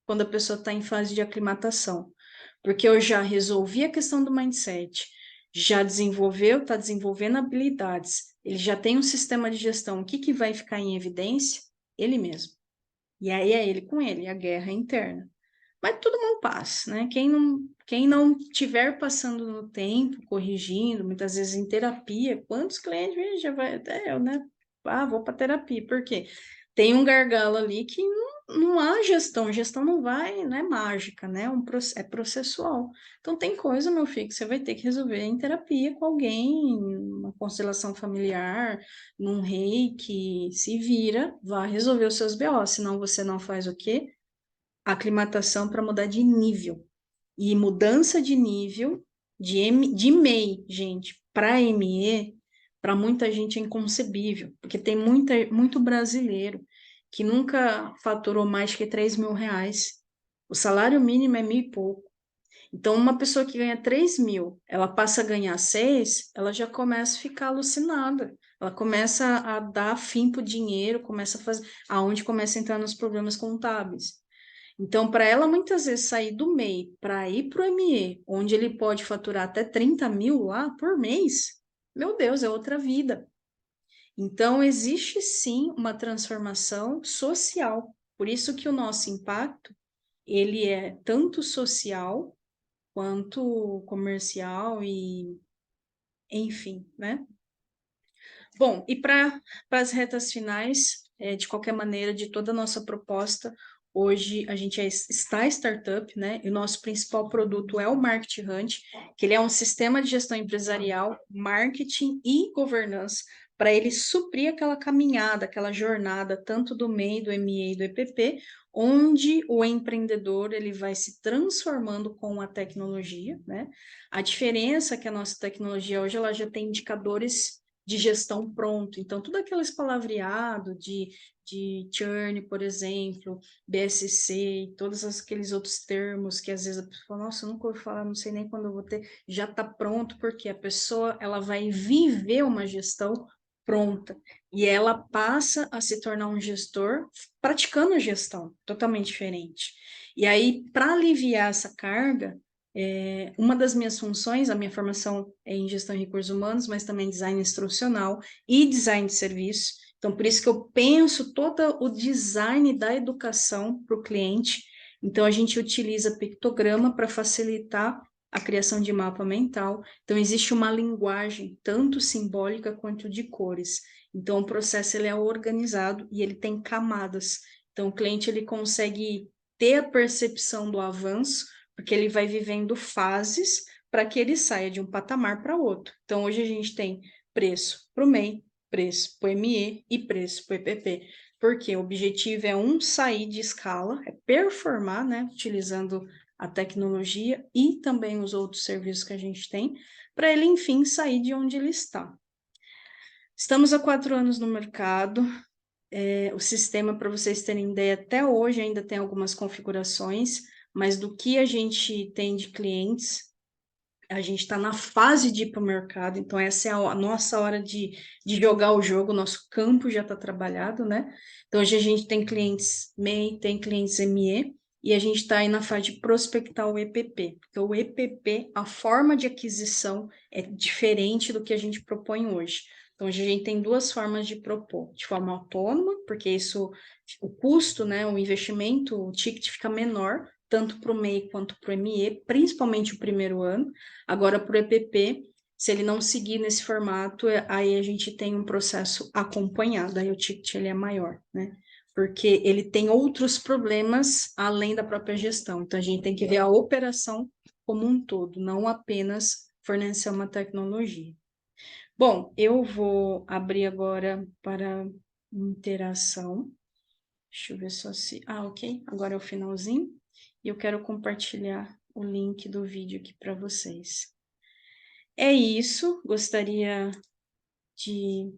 quando a pessoa está em fase de aclimatação. Porque eu já resolvi a questão do mindset, já está desenvolvendo habilidades, ele já tem um sistema de gestão. O que vai ficar em evidência? Ele mesmo. E aí é ele com ele, a guerra interna. Mas todo mundo passa, né? Quem não tiver passando no tempo, corrigindo, muitas vezes em terapia, quantos clientes já vai, até eu, né? Vou para terapia, por quê? Tem um gargalo ali que não há gestão não vai, não é mágica, né? É processual. Então tem coisa, meu filho, que você vai ter que resolver em terapia com alguém, uma constelação familiar, num reiki, se vira, vá resolver os seus BO, senão você não faz o quê? Aclimatação para mudar de nível. E mudança de nível de MEI, gente, para ME, para muita gente é inconcebível, porque tem muito brasileiro que nunca faturou mais que 3 mil reais. O salário mínimo é 1.000 e pouco. Então, uma pessoa que ganha 3 mil, ela passa a ganhar 6, ela já começa a ficar alucinada. Ela começa a dar fim para o dinheiro, começa a fazer, aonde começa a entrar nos problemas contábeis. Então, para ela muitas vezes sair do MEI para ir para o ME, onde ele pode faturar até 30 mil lá por mês, meu Deus, é outra vida. Então, existe sim uma transformação social. Por isso que o nosso impacto, ele é tanto social quanto comercial e enfim, né? Bom, e para as retas finais, de qualquer maneira, de toda a nossa proposta, hoje a gente está startup, né? E o nosso principal produto é o Market Hunt, que ele é um sistema de gestão empresarial, marketing e governança, para ele suprir aquela caminhada, aquela jornada, tanto do MEI, do ME e do EPP, onde o empreendedor ele vai se transformando com a tecnologia, né? A diferença é que a nossa tecnologia hoje ela já tem indicadores de gestão pronto. Então, tudo aqueles palavreado de churn, por exemplo, BSC, todos aqueles outros termos que às vezes a pessoa fala, nossa, eu nunca ouvi falar, não sei nem quando eu vou ter, já está pronto, porque a pessoa ela vai viver uma gestão pronta e ela passa a se tornar um gestor praticando a gestão, totalmente diferente. E aí, para aliviar essa carga, uma das minhas funções, a minha formação é em gestão de recursos humanos, mas também design instrucional e design de serviço. Então, por isso que eu penso todo o design da educação para o cliente. Então, a gente utiliza pictograma para facilitar a criação de mapa mental. Então, existe uma linguagem tanto simbólica quanto de cores. Então, o processo ele é organizado e ele tem camadas. Então, o cliente ele consegue ter a percepção do avanço, porque ele vai vivendo fases para que ele saia de um patamar para outro. Então, hoje a gente tem preço para o MEI, preço para o ME e preço para o EPP. Porque o objetivo é sair de escala, é performar, né, utilizando a tecnologia e também os outros serviços que a gente tem, para ele, enfim, sair de onde ele está. Estamos há 4 anos no mercado. O sistema, para vocês terem ideia, até hoje ainda tem algumas configurações, mas do que a gente tem de clientes, a gente está na fase de ir para o mercado, então essa é a nossa hora de jogar o jogo, o nosso campo já está trabalhado, né? Então hoje a gente tem clientes MEI, tem clientes ME, e a gente está aí na fase de prospectar o EPP, porque o EPP, a forma de aquisição é diferente do que a gente propõe hoje. Então, hoje a gente tem 2 formas de propor, de forma autônoma, porque isso, o custo, né, o investimento, o ticket fica menor, tanto para o MEI quanto para o ME, principalmente o primeiro ano. Agora, para o EPP, se ele não seguir nesse formato, aí a gente tem um processo acompanhado, aí o ticket ele é maior, né? Porque ele tem outros problemas além da própria gestão. Então, a gente tem que ver a operação como um todo, não apenas fornecer uma tecnologia. Bom, eu vou abrir agora para interação. Deixa eu ver só se... Ah, ok. Agora é o finalzinho. E eu quero compartilhar o link do vídeo aqui para vocês. É isso. Gostaria de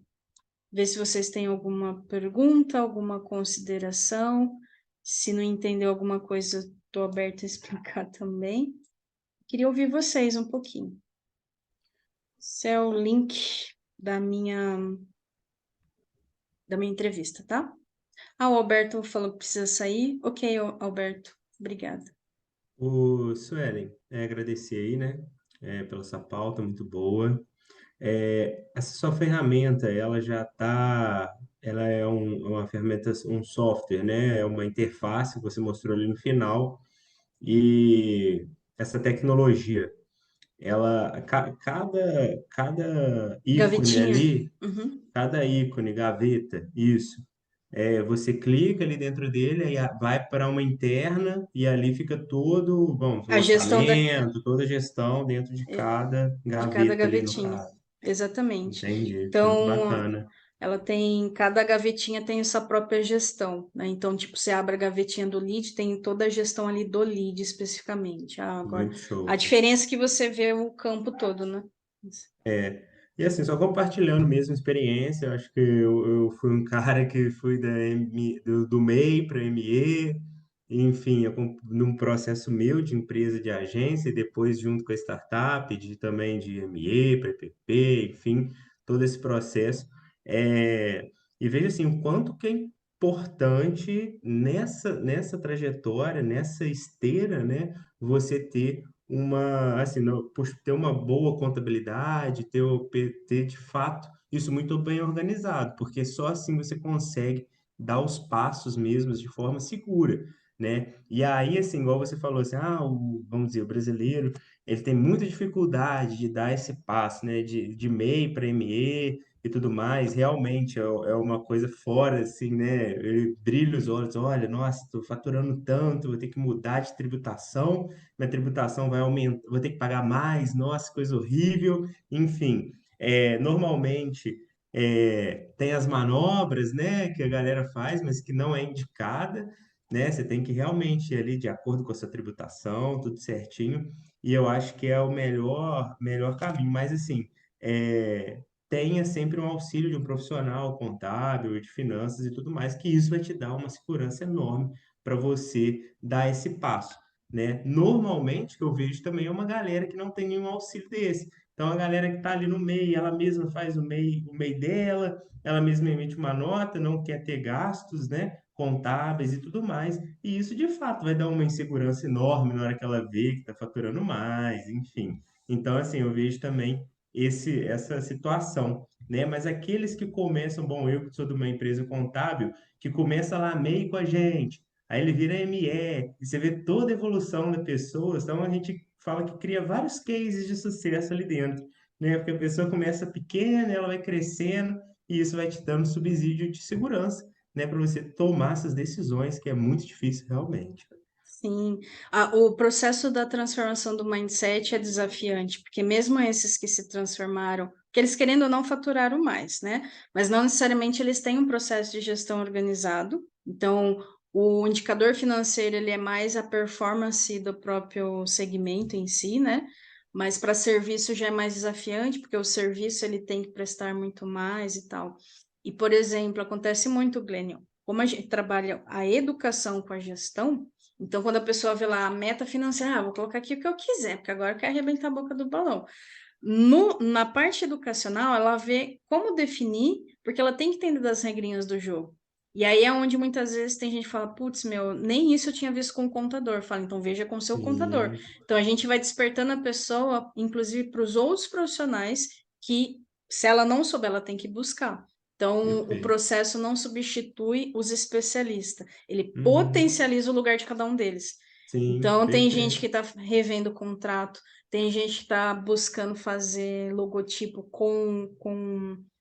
ver se vocês têm alguma pergunta, alguma consideração. Se não entendeu alguma coisa, estou aberta a explicar também. Queria ouvir vocês um pouquinho. Esse é o link da minha entrevista, tá? O Alberto falou que precisa sair. Ok, Alberto, obrigada. O Suelen, agradecer aí, né, pela sua pauta, muito boa. Essa sua ferramenta, ela é uma ferramenta, um software, né? É uma interface que você mostrou ali no final. E essa tecnologia, cada ícone Gavetinha. ali, Uhum. cada ícone, gaveta, isso. Você clica ali dentro dele, aí vai para uma interna e ali fica todo, vamos, o A gestão orçamento, toda a gestão dentro de cada de cada gaveta ali no gavetinha. caso. Exatamente. Entendi, muito Então, bacana. ela tem, cada gavetinha tem sua própria gestão, né? Então, tipo, você abre a gavetinha do lead, tem toda a gestão ali do lead especificamente. Agora, Muito a show. diferença é que você vê o campo todo, né? E assim, só compartilhando mesmo experiência, eu acho que eu fui um cara que fui do MEI para ME, enfim, num processo meu de empresa de agência, e depois junto com a startup, também de ME para EPP, enfim, todo esse processo. E veja assim, o quanto que é importante nessa trajetória, nessa esteira, né, você ter assim, ter uma boa contabilidade, ter de fato isso muito bem organizado, porque só assim você consegue dar os passos mesmos de forma segura, né? E aí, assim, igual você falou assim, vamos dizer, o brasileiro, ele tem muita dificuldade de dar esse passo, né? De MEI para ME e tudo mais, realmente é uma coisa fora, assim, né? Ele brilha os olhos, olha, nossa, estou faturando tanto, vou ter que mudar de tributação, minha tributação vai aumentar, vou ter que pagar mais, nossa, coisa horrível, enfim. Normalmente tem as manobras, né, que a galera faz, mas que não é indicada, né? Você tem que realmente ir ali de acordo com a sua tributação, tudo certinho. E eu acho que é o melhor caminho. Mas assim, tenha sempre um auxílio de um profissional contábil, de finanças e tudo mais, que isso vai te dar uma segurança enorme para você dar esse passo, né? Normalmente, que eu vejo também é uma galera que não tem nenhum auxílio desse. Então, a galera que está ali no MEI, ela mesma faz o MEI dela, ela mesma emite uma nota, não quer ter gastos, né, contábeis e tudo mais. E isso, de fato, vai dar uma insegurança enorme na hora que ela vê que está faturando mais, enfim. Então, assim, eu vejo também essa situação, né? Mas aqueles que começam, bom, eu que sou de uma empresa contábil, que começa lá MEI com a gente, aí ele vira ME, e você vê toda a evolução da pessoa, então a gente fala que cria vários cases de sucesso ali dentro, né? Porque a pessoa começa pequena, ela vai crescendo, e isso vai te dando subsídio de segurança, né, para você tomar essas decisões, que é muito difícil realmente. Sim, o processo da transformação do mindset é desafiante, porque mesmo esses que se transformaram, que eles querendo ou não faturaram mais, né? Mas não necessariamente eles têm um processo de gestão organizado. Então, o indicador financeiro ele é mais a performance do próprio segmento em si, né? Mas para serviço já é mais desafiante, porque o serviço ele tem que prestar muito mais e tal. E, por exemplo, acontece muito, Glênio, como a gente trabalha a educação com a gestão, então, quando a pessoa vê lá a meta financeira, vou colocar aqui o que eu quiser, porque agora eu quero arrebentar a boca do balão. Na parte educacional, ela vê como definir, porque ela tem que entender das regrinhas do jogo. E aí é onde muitas vezes tem gente que fala, putz, meu, nem isso eu tinha visto com o contador. Fala, então veja com o seu contador. Sim, Então a gente vai despertando a pessoa, inclusive para os outros profissionais, que se ela não souber, ela tem que buscar. Então, o perfeito. processo não substitui os especialistas, ele Uhum. potencializa o lugar de cada um deles. Sim, Então, tem gente que perfeito. está revendo o contrato, tem gente que está buscando fazer logotipo com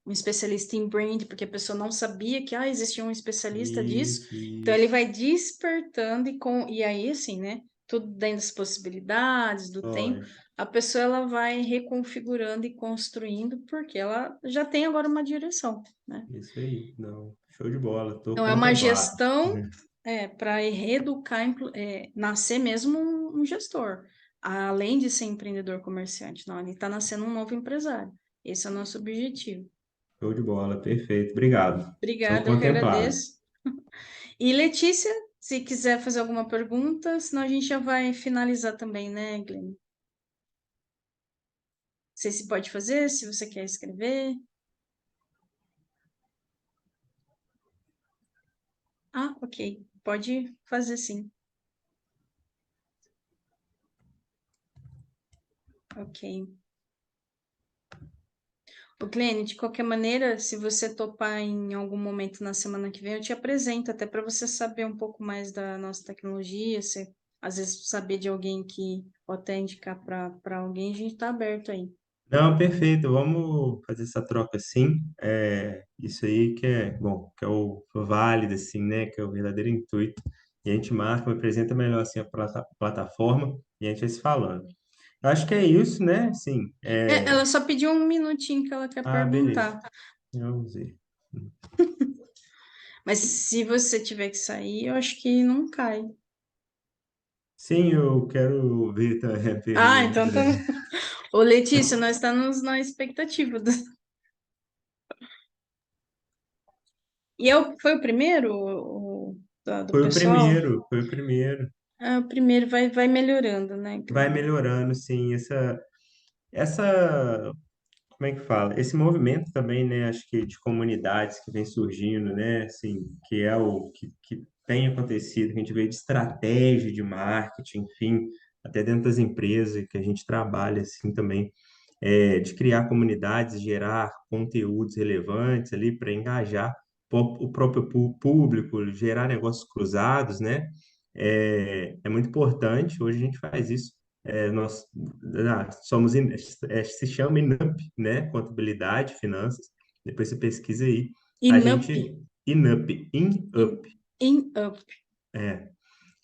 um especialista em brand, porque a pessoa não sabia que existia um especialista disso. Isso, Então, ele isso. vai despertando e aí, assim, né? Tudo dentro das possibilidades, do tempo, Lógico. a pessoa ela vai reconfigurando e construindo, porque ela já tem agora uma direção, né? Isso aí. Não, show de bola. Tô Então, é uma contemplado. gestão para reeducar, nascer mesmo um gestor, além de ser empreendedor comerciante. Não, ele está nascendo um novo empresário. Esse é o nosso objetivo. Show de bola. Perfeito. Obrigado. Tô Obrigada, eu que contemplado. agradeço. E Letícia, se quiser fazer alguma pergunta, senão a gente já vai finalizar também, né, Glenn? Não sei se pode fazer, se você quer escrever. Ah, ok. Pode fazer sim. Ok. Ô, Glenn, de qualquer maneira, se você topar em algum momento na semana que vem, eu te apresento, até para você saber um pouco mais da nossa tecnologia, você às vezes saber de alguém que ou até indicar para alguém, a gente está aberto aí. Não, perfeito. Vamos fazer essa troca sim. Isso aí que é bom, que é o válido, assim, né? Que é o verdadeiro intuito. E a gente marca, apresenta melhor assim a plataforma e a gente vai se falando. Eu acho que é isso, né? Sim. Ela só pediu um minutinho que ela quer Beleza. perguntar, Vamos ver. mas se você tiver que sair, eu acho que não cai. Sim, eu quero ver também a Ah, pergunta. então tá. Ô, Letícia, nós estamos na expectativa. Foi o primeiro do Foi o pessoal? primeiro, foi o primeiro. O primeiro vai melhorando, né, Vai Glenn? melhorando, sim. Essa como é que fala? Esse movimento também, né, acho que de comunidades que vem surgindo, né, assim, que é o que tem acontecido, que a gente vê de estratégia de marketing, enfim, até dentro das empresas que a gente trabalha, assim, também, de criar comunidades, gerar conteúdos relevantes ali para engajar o próprio público, gerar negócios cruzados, né, é muito importante. Hoje a gente faz isso. Nós somos, se chama INUP, né? Contabilidade, finanças. Depois você pesquisa aí. A Inup. gente, INUP, In, INUP. Inup.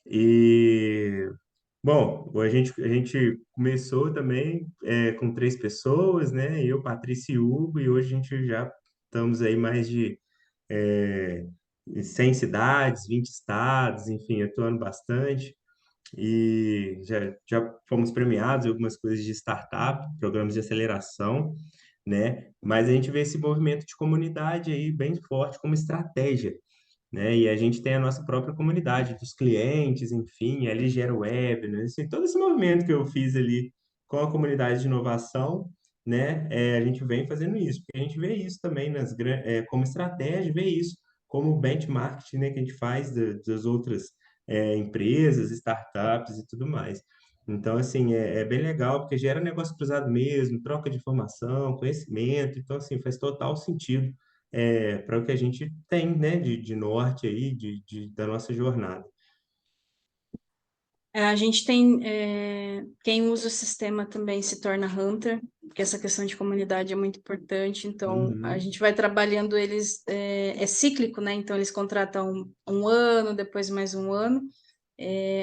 E, bom, a gente começou também com 3 pessoas, né? Eu, Patrícia e Hugo, e hoje a gente já estamos aí mais de 100 cidades, 20 estados, enfim, atuando bastante. E já fomos premiados em algumas coisas de startup, programas de aceleração, né? Mas a gente vê esse movimento de comunidade aí bem forte como estratégia, né? E a gente tem a nossa própria comunidade dos clientes, enfim, ali gera web, né? Assim, todo esse movimento que eu fiz ali com a comunidade de inovação, né? A gente vem fazendo isso, porque a gente vê isso também como estratégia, vê isso como benchmark, né? Que a gente faz das outras empresas, startups e tudo mais. Então, assim, é bem legal, porque gera negócio cruzado mesmo, troca de informação, conhecimento, então, assim, faz total sentido para o que a gente tem, né, de norte aí, da nossa jornada. A gente tem, quem usa o sistema também se torna hunter, porque essa questão de comunidade é muito importante, então a Uhum, gente vai trabalhando eles, é cíclico, né? Então eles contratam um ano, depois mais um ano.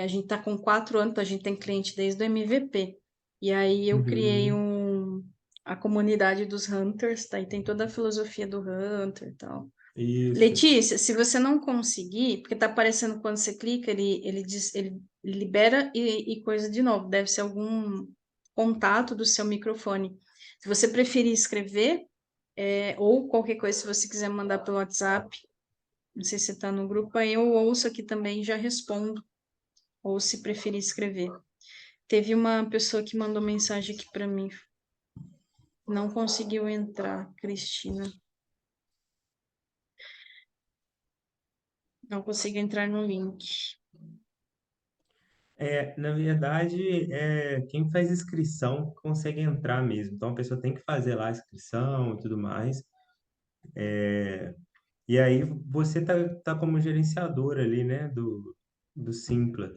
A gente está com 4 anos, então a gente tem cliente desde o MVP. E aí eu criei uhum, a comunidade dos hunters, tá? E tem toda a filosofia do hunter e tal. isso. Letícia, se você não conseguir, porque tá aparecendo quando você clica, ele diz, ele libera e coisa de novo. Deve ser algum contato do seu microfone. Se você preferir escrever, ou qualquer coisa, se você quiser mandar pelo WhatsApp, não sei se você está no grupo, aí eu ouço aqui também e já respondo, ou se preferir escrever. Teve uma pessoa que mandou mensagem aqui para mim, não conseguiu entrar, Cristina. Não consigo entrar no link. Na verdade, quem faz inscrição consegue entrar mesmo. Então, a pessoa tem que fazer lá a inscrição e tudo mais. E aí, você tá como gerenciador ali, né, do Simpla,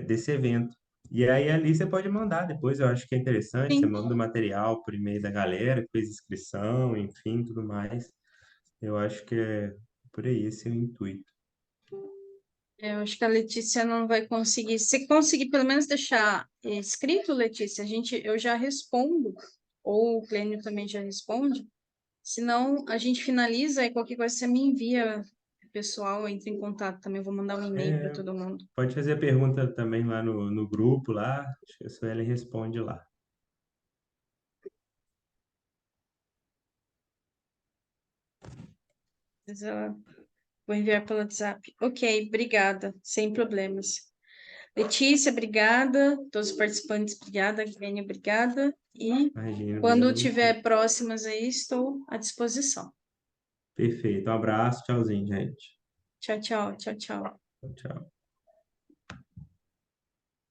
desse evento. E aí, ali você pode mandar depois, eu acho que é interessante, você Sim. manda o material por e-mail da galera que fez inscrição, enfim, tudo mais. Eu acho que é por aí esse é o intuito. Eu acho que a Letícia não vai conseguir. Se conseguir pelo menos deixar escrito, Letícia, eu já respondo, ou o Clênio também já responde. Senão, a gente finaliza e qualquer coisa você me envia, pessoal, eu entro em contato também. Eu vou mandar um e-mail para É, todo mundo. pode fazer a pergunta também lá no grupo, lá, acho que a Sueli responde lá. Mas vou enviar pelo WhatsApp. Ok, obrigada, sem problemas. Letícia, obrigada. Todos os participantes, obrigada. Glenn, obrigada. E Imagina, obrigado quando a você. tiver próximas aí, estou à disposição. Perfeito, um abraço, tchauzinho, gente. Tchau, tchau, tchau, tchau. Tchau.